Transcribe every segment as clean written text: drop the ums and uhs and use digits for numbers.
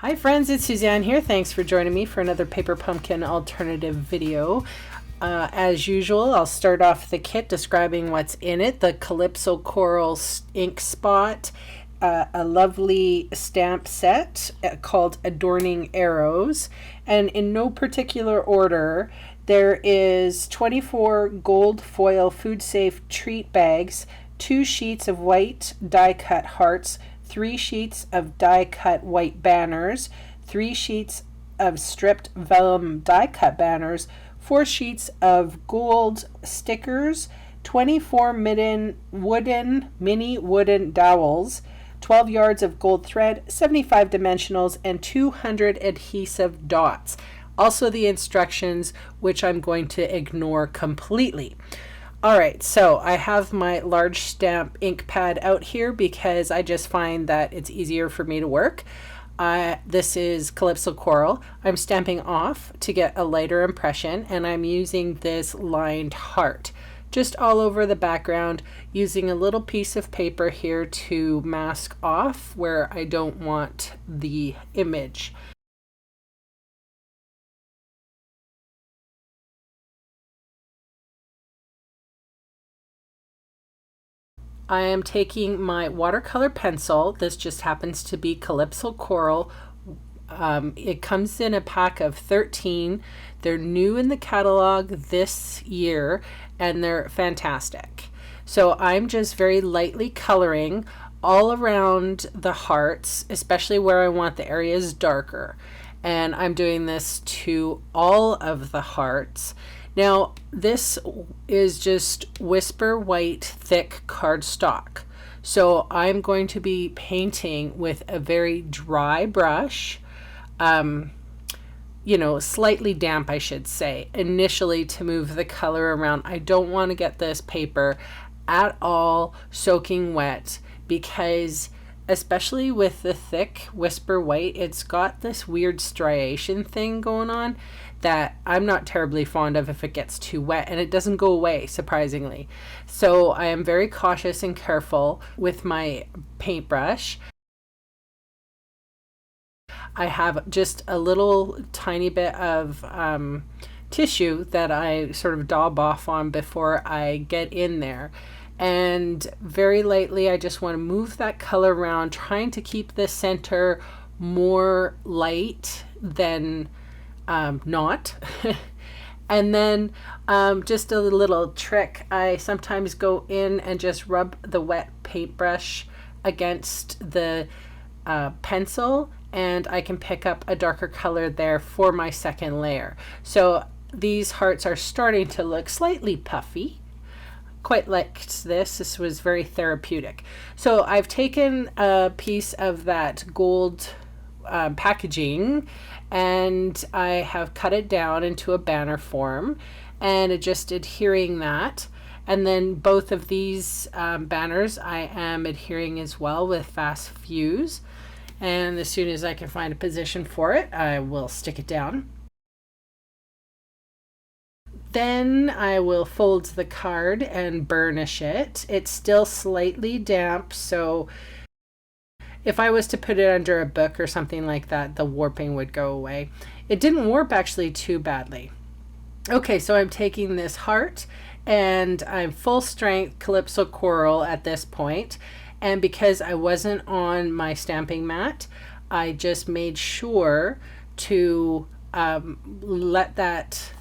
Hi friends, it's Suzanne here. Thanks for joining me for another Paper Pumpkin alternative video. As usual, I'll start off the kit describing what's in it. The Calypso Coral ink spot, a lovely stamp set called Adorning Arrows, and in no particular order, there is 24 gold foil food safe treat bags, 2 sheets of white die cut hearts, 3 sheets of die-cut white banners, 3 sheets of stripped vellum die-cut banners, 4 sheets of gold stickers, 24 mini wooden dowels, 12 yards of gold thread, 75 dimensionals, and 200 adhesive dots. Also the instructions, which I'm going to ignore completely. All right, so I have my large stamp ink pad out here because I just find that it's easier for me to work. This is Calypso Coral. I'm stamping off to get a lighter impression, and I'm using this lined heart just all over the background, using a little piece of paper here to mask off where I don't want the image. I am taking my watercolor pencil. This just happens to be Calypso Coral. It comes in a pack of 13. They're new in the catalog this year, and they're fantastic. So I'm just very lightly coloring all around the hearts, especially where I want the areas darker. And I'm doing this to all of the hearts. Now, this is just Whisper White thick cardstock. So I'm going to be painting with a very dry brush, you know, slightly damp, I should say, initially to move the color around. I don't want to get this paper at all soaking wet because especially with the thick Whisper White, it's got this weird striation thing going on that I'm not terribly fond of if it gets too wet, and it doesn't go away, surprisingly. So I am very cautious and careful with my paintbrush. I have just a little tiny bit of tissue that I sort of daub off on before I get in there. And very lightly, I just want to move that color around, trying to keep the center more light than not. And then just a little trick, I sometimes go in and just rub the wet paintbrush against the pencil, and I can pick up a darker color there for my second layer. So these hearts are starting to look slightly puffy. Quite liked this. This was very therapeutic. So I've taken a piece of that gold packaging, and I have cut it down into a banner form and just adhering that. And then both of these banners I am adhering as well with fast fuse. And as soon as I can find a position for it, I will stick it down. Then I will fold the card and burnish it. It's still slightly damp, so if I was to put it under a book or something like that, the warping would go away. It didn't warp actually too badly. Okay, so I'm taking this heart, and I'm full strength Calypso Coral at this point. And because I wasn't on my stamping mat, I just made sure to let that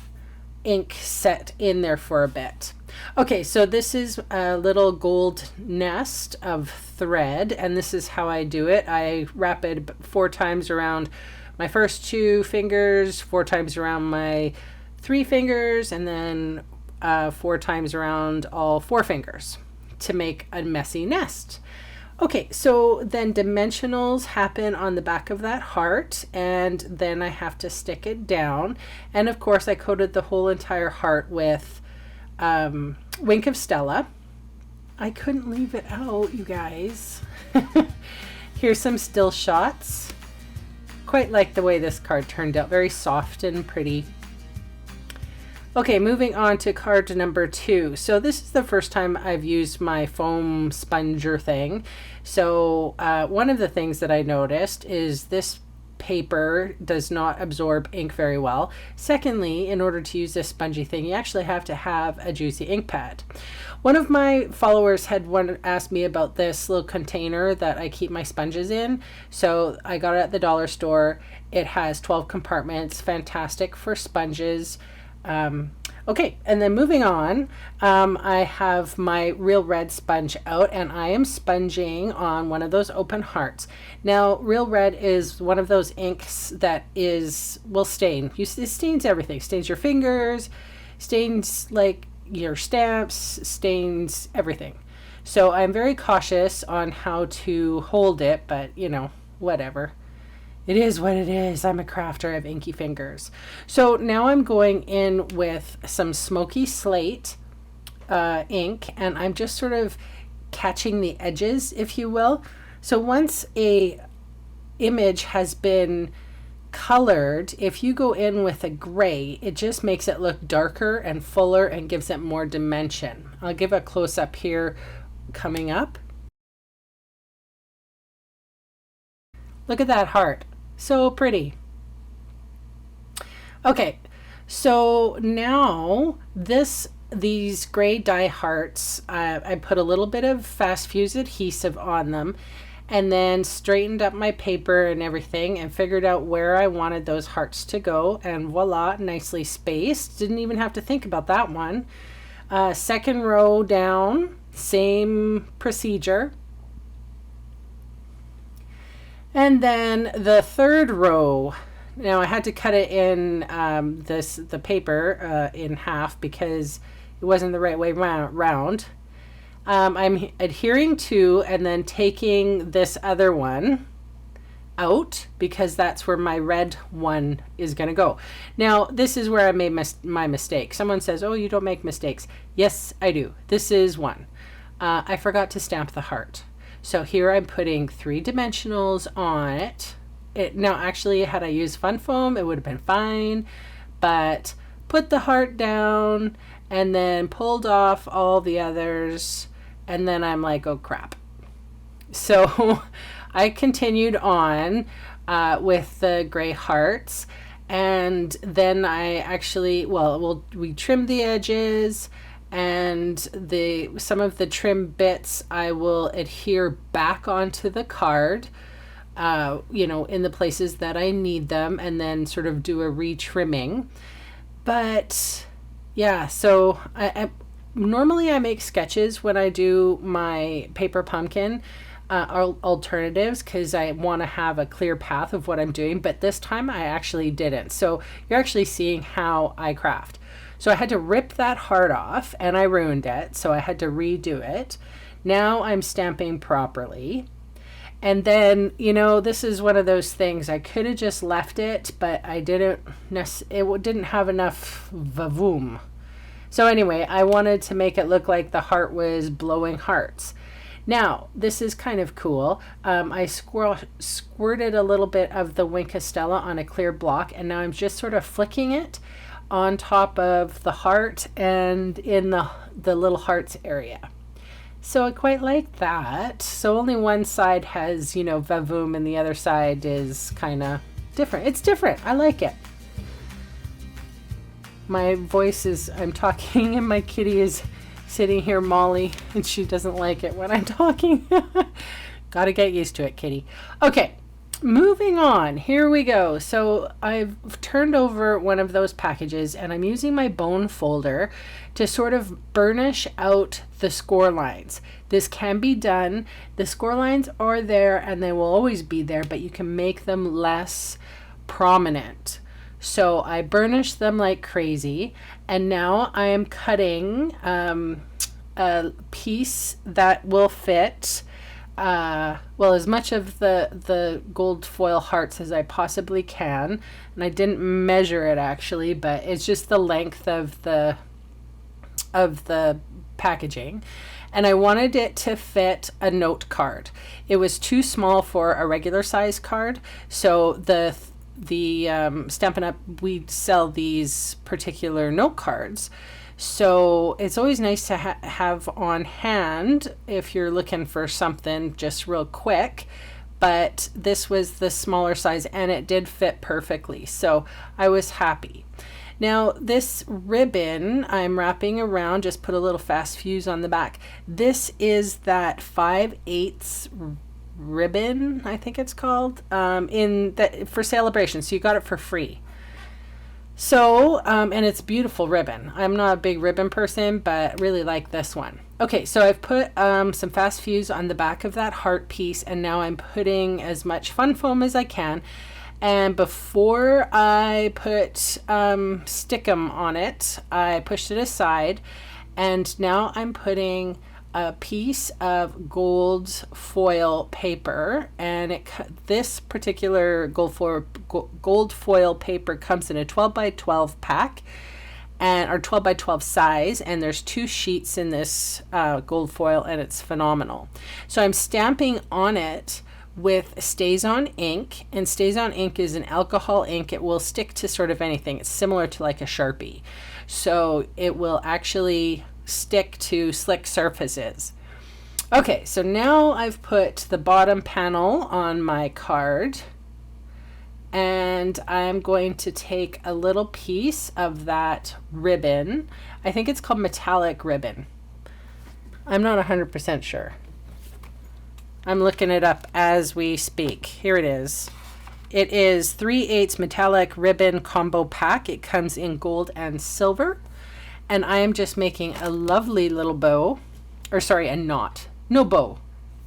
ink set in there for a bit. Okay, so this is a little gold nest of thread, and this is how I do it. I wrap it 4 times around my first 2 fingers, 4 times around my 3 fingers, and then 4 times around all 4 fingers to make a messy nest. Okay, so then dimensionals happen on the back of that heart, and then I have to stick it down. And of course I coated the whole entire heart with Wink of Stella. I couldn't leave it out, you guys. Here's some still shots. Quite like the way this card turned out, very soft and pretty. Okay, moving on to card number 2. So this is the first time I've used my foam sponger thing. So one of the things that I noticed is this paper does not absorb ink very well. Secondly, in order to use this spongy thing, you actually have to have a juicy ink pad. One of my followers had asked me about this little container that I keep my sponges in. So I got it at the dollar store. It has 12 compartments, fantastic for sponges. Okay, and then moving on, I have my Real Red sponge out, and I am sponging on one of those open hearts. Now, Real Red is one of those inks that will stain. It stains everything. Stains your fingers, stains like your stamps, stains everything. So I'm very cautious on how to hold it, but you know, whatever. It is what it is. I'm a crafter. I have inky fingers. So now I'm going in with some smoky slate ink, and I'm just sort of catching the edges, if you will. So once a image has been colored, if you go in with a gray, it just makes it look darker and fuller and gives it more dimension. I'll give a close-up here coming up. Look at that heart. So pretty. Okay, so now these gray die hearts, I put a little bit of fast fuse adhesive on them, and then straightened up my paper and everything and figured out where I wanted those hearts to go, and voila, nicely spaced. Didn't even have to think about that one. Second row down, same procedure. And then the third row, now I had to cut it in the paper in half because it wasn't the right way round. I'm adhering to and then taking this other one out because that's where my red one is going to go. Now, this is where I made my mistake. Someone says, oh, you don't make mistakes. Yes, I do. This is one. I forgot to stamp the heart. So here I'm putting 3 dimensionals on it. Now, actually, had I used fun foam, it would have been fine, but put the heart down and then pulled off all the others, and then I'm like, oh crap. So I continued on with the gray hearts, and then I actually, we trimmed the edges, and some of the trim bits I will adhere back onto the card, you know, in the places that I need them, and then sort of do a retrimming. But yeah, so normally I make sketches when I do my paper pumpkin alternatives because I want to have a clear path of what I'm doing, but this time I actually didn't. So you're actually seeing how I craft. So I had to rip that heart off and I ruined it, so I had to redo it. Now I'm stamping properly. And then, you know, this is one of those things, I could have just left it, but I didn't, it didn't have enough vavoom. So anyway, I wanted to make it look like the heart was blowing hearts. Now, this is kind of cool. I squirted a little bit of the Wink Estella on a clear block, and now I'm just sort of flicking it on top of the heart and in the little hearts area. So I quite like that. So only one side has, you know, vavoom and the other side is kind of different. It's different. I like it. My voice is, I'm talking and my kitty is sitting here, Molly, and she doesn't like it when I'm talking. Gotta get used to it, kitty. Okay. Moving on, here we go. So I've turned over one of those packages and I'm using my bone folder to sort of burnish out the score lines. This can be done. The score lines are there and they will always be there, but you can make them less prominent. So I burnished them like crazy, and now I am cutting a piece that will fit as much of the gold foil hearts as I possibly can. And I didn't measure it actually, but it's just the length of the packaging. And I wanted it to fit a note card. It was too small for a regular size card. So the Stampin' Up, we sell these particular note cards. So it's always nice to have on hand if you're looking for something just real quick. but this was the smaller size and it did fit perfectly. So I was happy. Now this ribbon I'm wrapping around, just put a little fast fuse on the back. This is that 5/8 ribbon, I think it's called, for celebration. So you got it for free. So, and it's beautiful ribbon. I'm not a big ribbon person, but really like this one. Okay, so I've put some fast fuse on the back of that heart piece, and now I'm putting as much fun foam as I can. And before I put stickum on it, I pushed it aside, and now I'm putting a piece of gold foil paper, and this particular gold foil paper comes in a 12x12 pack, or 12x12 size, and there's 2 sheets in this gold foil, and it's phenomenal. So I'm stamping on it with StazOn ink, and StazOn ink is an alcohol ink. It will stick to sort of anything. It's similar to like a Sharpie, so it will actually stick to slick surfaces. Okay, so now I've put the bottom panel on my card, and I'm going to take a little piece of that ribbon. I think it's called metallic ribbon. I'm not 100% sure. I'm looking it up as we speak. Here it is. It is 3/8 metallic ribbon combo pack. It comes in gold and silver. And I am just making a lovely little bow, or sorry, a knot, no bow.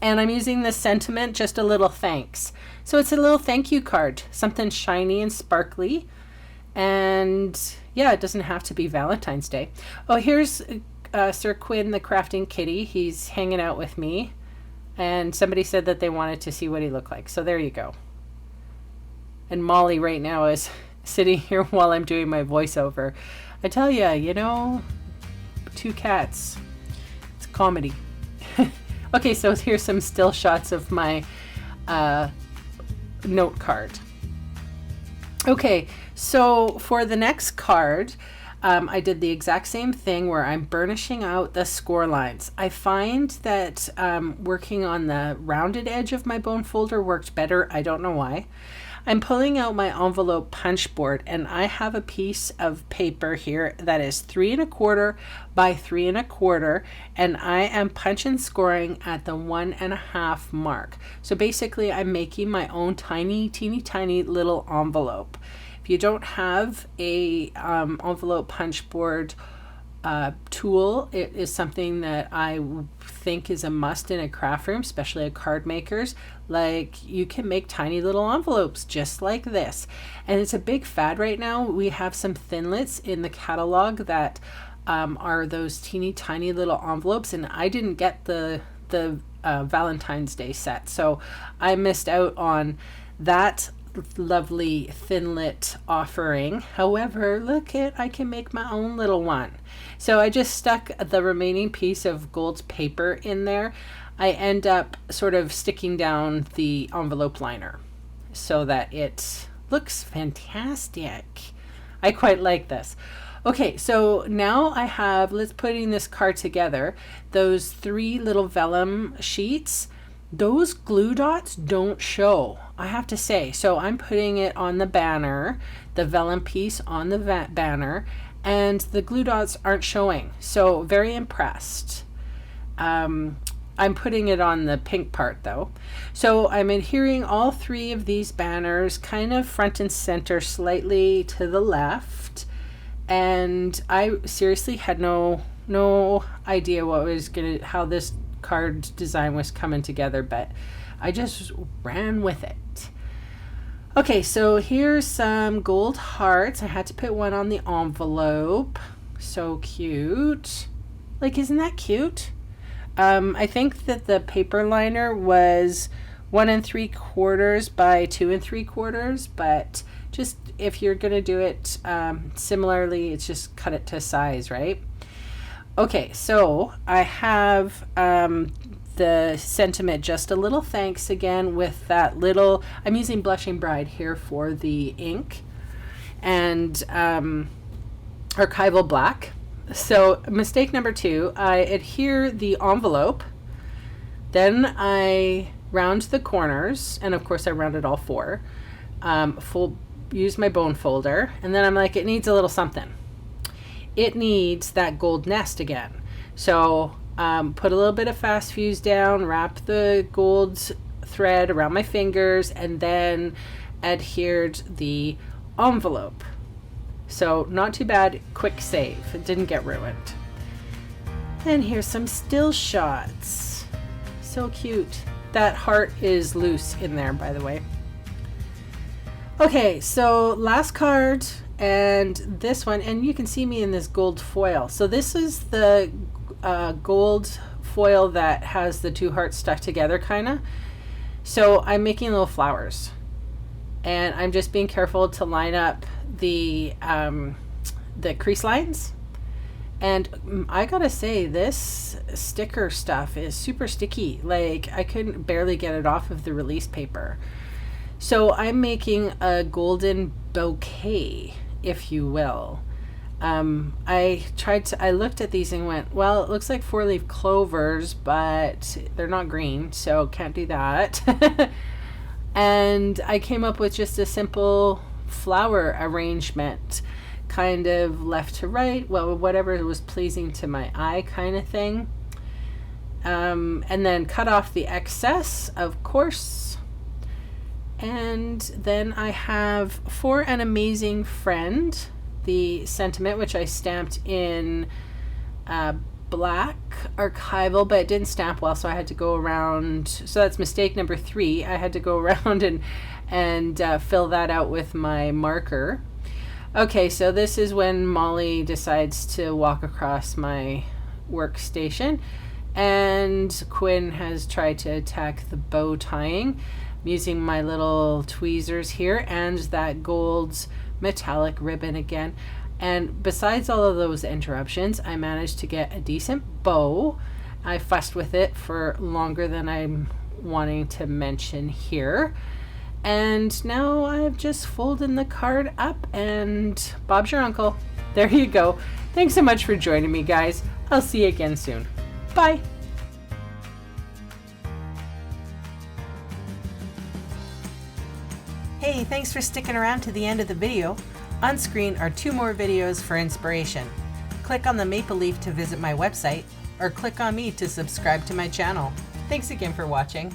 And I'm using this sentiment, just a little thanks. So it's a little thank you card, something shiny and sparkly. And yeah, it doesn't have to be Valentine's Day. Oh, here's Sir Quinn, the crafting kitty. He's hanging out with me. And somebody said that they wanted to see what he looked like. So there you go. And Molly right now is sitting here while I'm doing my voiceover. I tell you, you know, 2 cats. It's comedy. Okay, so here's some still shots of my note card. Okay, so for the next card, I did the exact same thing where I'm burnishing out the score lines. I find that working on the rounded edge of my bone folder worked better. I don't know why. I'm pulling out my envelope punch board, and I have a piece of paper here that is 3 1/4 by 3 1/4, and I am punch and scoring at the 1.5 mark. So basically I'm making my own teeny tiny little envelope. If you don't have a envelope punch board tool, it is something that I think is a must in a craft room, especially at card makers. Like, you can make tiny little envelopes just like this, and it's a big fad right now. We have some Thinlits in the catalog that are those teeny tiny little envelopes, and I didn't get the Valentine's Day set, so I missed out on that lovely Thinlit offering. However, look I can make my own little one. So I just stuck the remaining piece of gold paper in there. I end up sort of sticking down the envelope liner so that it looks fantastic. I quite like this. Okay, so now I have, let's putting this card together, those 3 little vellum sheets. Those glue dots don't show, I have to say. So I'm putting it on the banner, the vellum piece on the banner, and the glue dots aren't showing. So very impressed. I'm putting it on the pink part though. So I'm adhering all 3 of these banners kind of front and center, slightly to the left. And I seriously had no idea how this card design was coming together, but I just ran with it. Okay, so here's some gold hearts. I had to put one on the envelope. So cute. Like, isn't that cute? I think that the paper liner was 1 3/4 by 2 3/4, but just if you're gonna do it similarly, it's just cut it to size, right? Okay, so I have the sentiment, just a little thanks again with that little, I'm using Blushing Bride here for the ink, and Archival Black. So mistake number 2, I adhere the envelope, then I round the corners, and of course I rounded all 4. Use my bone folder, and then I'm like, it needs a little something. It needs that gold nest again. So put a little bit of fast fuse down, wrap the gold thread around my fingers, and then adhered the envelope. So not too bad, quick save. It didn't get ruined. And here's some still shots. So cute. That heart is loose in there, by the way. Okay, so last card, and this one, and you can see me in this gold foil. So this is the gold foil that has the 2 hearts stuck together, kind of. So I'm making little flowers, and I'm just being careful to line up the crease lines. And I gotta say, this sticker stuff is super sticky. Like, I couldn't barely get it off of the release paper. So I'm making a golden bouquet, if you will. I looked at these and went, well, it looks like 4-leaf clovers, but they're not green, so can't do that. And I came up with just a simple flower arrangement, kind of left to right, well, whatever was pleasing to my eye kind of thing. And then cut off the excess, of course. And then I have For an Amazing Friend, the sentiment, which I stamped in black archival, but it didn't stamp well, so I had to go around. So that's mistake number 3. I had to go around and fill that out with my marker. Okay, so this is when Molly decides to walk across my workstation, and Quinn has tried to attack the bow tying. I'm using my little tweezers here and that gold metallic ribbon again. And besides all of those interruptions, I managed to get a decent bow. I fussed with it for longer than I'm wanting to mention here. And now I've just folded the card up, and Bob's your uncle. There you go. Thanks so much for joining me, guys. I'll see you again soon. Bye. Hey, thanks for sticking around to the end of the video. On screen are 2 more videos for inspiration. Click on the maple leaf to visit my website, or click on me to subscribe to my channel. Thanks again for watching.